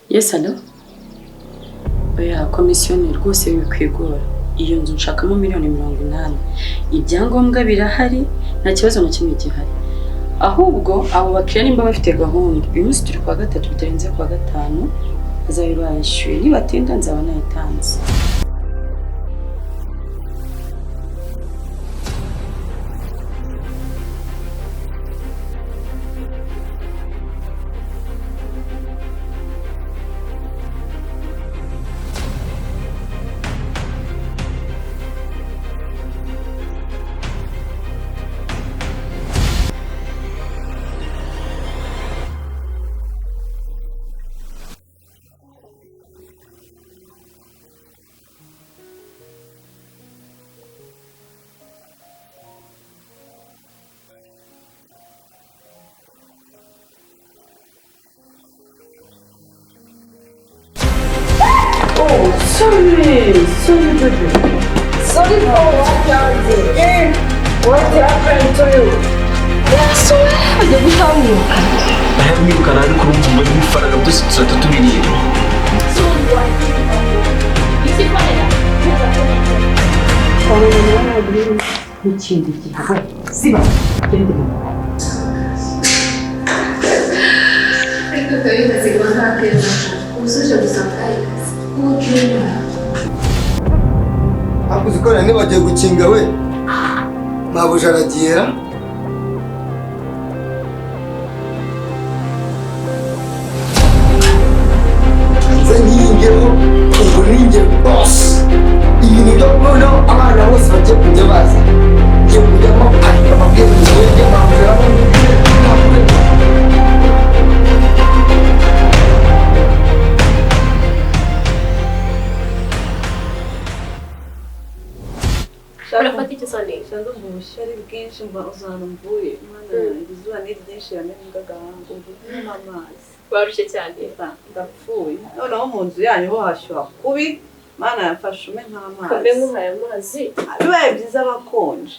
Yes, hello. Oya, komisiyoni rwose wikwigora. Iyo nzu nshakamo $80,000,000. Ibyangombwa birahari, nta kibazo na kimwe gihari. Ahubwo abo bakiriya nimba bafite gahunda. Uyu munsi turi kwa gatatu bitarenze kwa gatanu, bazaba bayishyuye. Nibatinda nzaba nayitanze. Sorry, baby. Sorry for what, hanze? What happened to you? Yes, ajya gutambuka. Ndamwirukana ariko urumva muri ifaranga byose tuzahita tubirira. N'ikindi gihe siba gende Ariko kabibaze ngo ntakeza umusuje gusanga ayikazi ukenya akuzikora nibagiye gukinga we mabuja aragiyera nzanyingeho ubu ninge boss ibintu byo kubona abana bose bagiye kujya baza ngiye kujyamo ariko amabwiriza y'ibyo mabuja urafata icyo sanisha ndumva ubushyari bwinshi mba uzana mvuye mwana izuba ni ryinshi yamenye agahanga ubu n'amazi warushye cyane ndapfuye noneho mu nzu yanyu ho hashyuha kubi mana yafashe ume nk'amazi kambe nk'uhaye amazi bibaye byiza abakonje